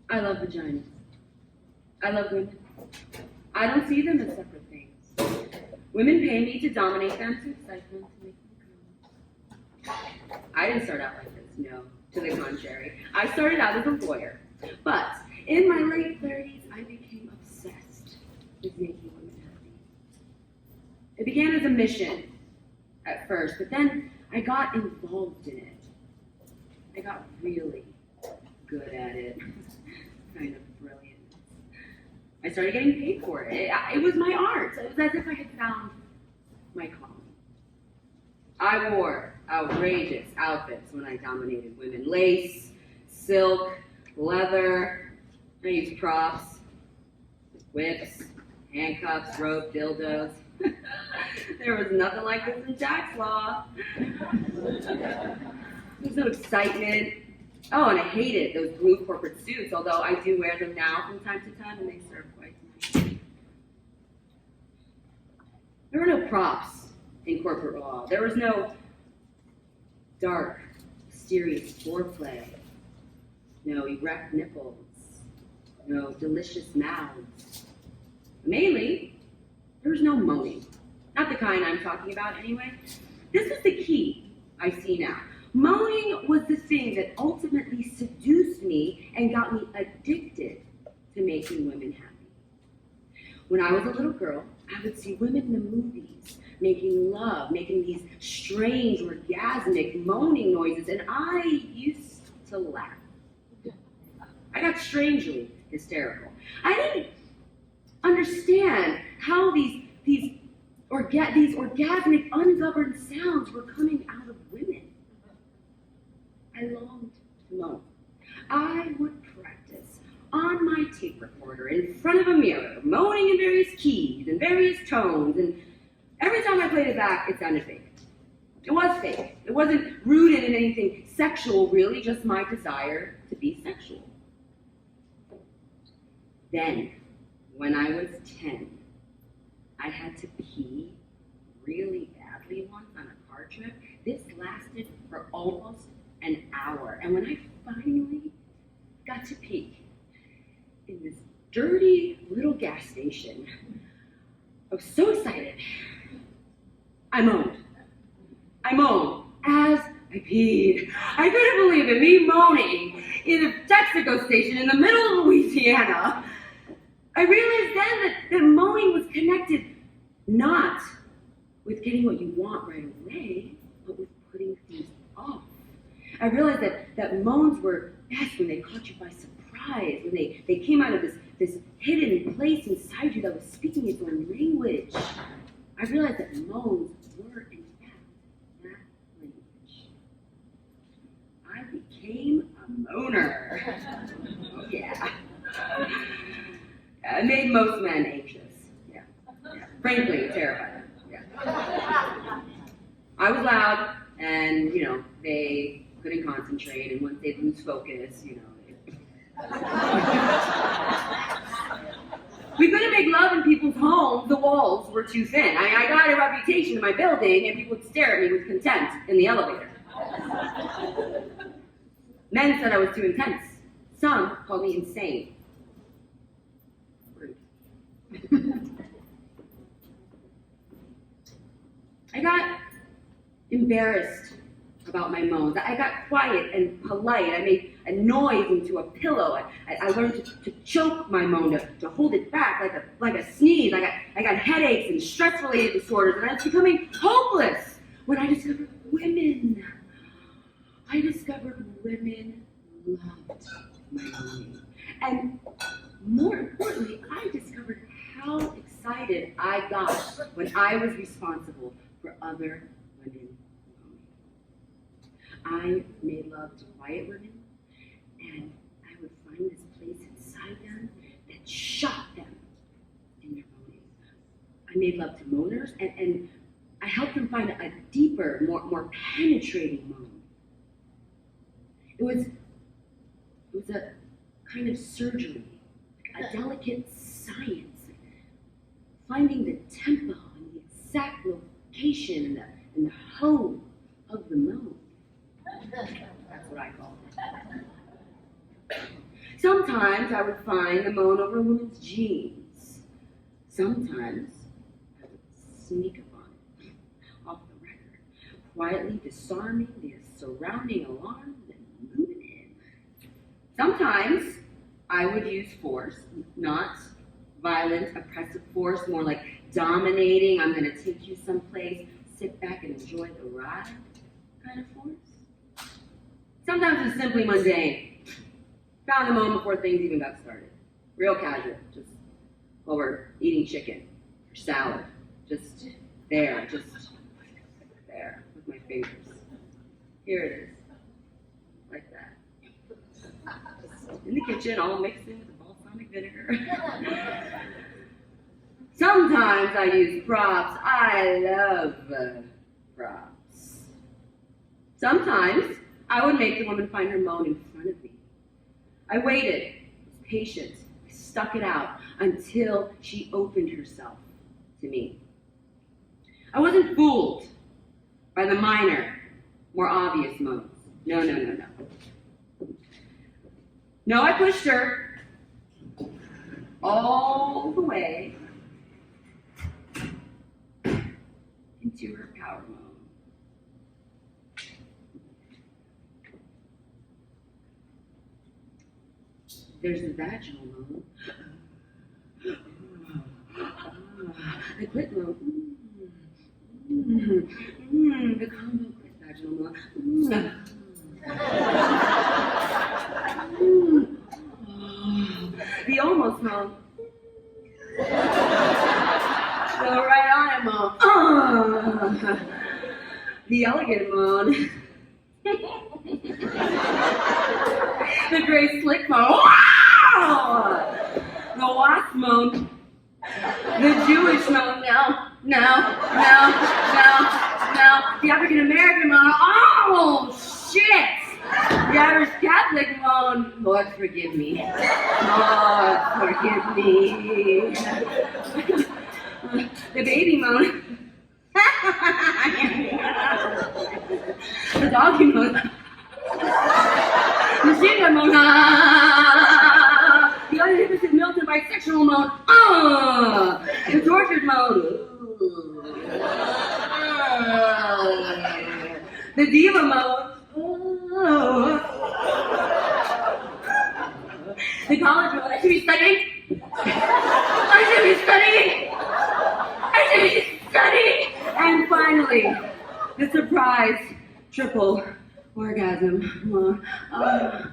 I love vaginas. I love women. I don't see them as separate things. Women pay me to dominate them, to excite them, to make them come. I didn't start out like this, no. To the contrary. I started out as a lawyer. But in my late 30s, I became obsessed with making women happy. It began as a mission at first, but then I got involved in it. I got really good at it. Kind of brilliant. I started getting paid for it. It was my art. It was as if I had found my calling. I wore outrageous outfits when I dominated women. Lace, silk, leather. I used props, whips, handcuffs, rope, dildos. There was nothing like this in tax law. There's no excitement. Oh, and I hated those blue corporate suits, although I do wear them now from time to time, and they serve quite nicely. There were no props in corporate law. There was no dark, mysterious foreplay. No erect nipples. No delicious mouths. Mainly, there was no moaning. Not the kind I'm talking about anyway. This is the key I see now. Moaning was the thing that ultimately seduced me and got me addicted to making women happy. When I was a little girl, I would see women in the movies making love, making these strange, orgasmic, moaning noises, and I used to laugh. I got strangely hysterical. I didn't understand how these orgasmic, ungoverned sounds were coming out of women. I longed to moan. I would practice on my tape recorder in front of a mirror, moaning in various keys and various tones, and every time I played it back, it sounded fake. It was fake. It wasn't rooted in anything sexual, really, just my desire to be sexual. Then, when I was 10, I had to pee really badly once on a car trip. This lasted for almost an hour. And when I finally got to pee in this dirty little gas station, I was so excited. I moaned as I peed. I couldn't believe it, me moaning in a Texaco station in the middle of Louisiana. I realized then that moaning was connected not with getting what you want right away, but with putting things off. I realized that moans were best when they caught you by surprise, when they came out of this hidden place inside you that was speaking its own language. I realized that moans were, in fact, that language. I became a moaner. Oh, yeah. It made most men anxious. Yeah. Frankly, terrified. Yeah. I was loud, and, they couldn't concentrate, and once they'd lose focus, we couldn't make love in people's homes. The walls were too thin. I got a reputation in my building, and people would stare at me with contempt in the elevator. Men said I was too intense. Some called me insane. Rude. I got embarrassed about my moans. I got quiet and polite. I made a noise into a pillow. I learned to choke my moan, to hold it back like a sneeze. I got headaches and stress-related disorders, and I was becoming hopeless when I discovered women. I discovered women loved my moaning. And more importantly, I discovered how excited I got when I was responsible for other women. I made love to quiet women, and I would find this place inside them that shot them in their moaning. I made love to moaners, and I helped them find a deeper, more penetrating moan. It was a kind of surgery, a delicate science, finding the tempo and the exact location and the home of the moan. That's what I call it. Sometimes I would find the moan over a woman's jeans. Sometimes I would sneak up on it, off the record, quietly disarming the surrounding alarms and moving in. Sometimes I would use force, not violent, oppressive force, more like dominating, I'm going to take you someplace, sit back and enjoy the ride kind of force. Sometimes it's simply mundane. Found a moment before things even got started. Real casual, just while we're eating chicken or salad. Just there with my fingers. Here it is, like that. Just in the kitchen, all mixed in with the balsamic vinegar. Sometimes I use props. I love props. Sometimes I would make the woman find her moan in front of me. I waited, was patient, I stuck it out until she opened herself to me. I wasn't fooled by the minor, more obvious moans. No. No, I pushed her all the way into her power moan. There's the vaginal moan. The clit moan. The combo clit vaginal moan. The almost moan. The right on it moan. The elegant moan. The gray slick moan. The wasp moan. The Jewish moan. No. The African American moan. Oh, shit. The Irish Catholic moan. Lord, forgive me. Lord, forgive me. The baby moan. The doggy moan. The singer moan. The uninhibited militant bisexual moan. The tortured moan. The diva moan. The college moan. I should be studying. And finally, the surprise triple orgasm moan. Oh.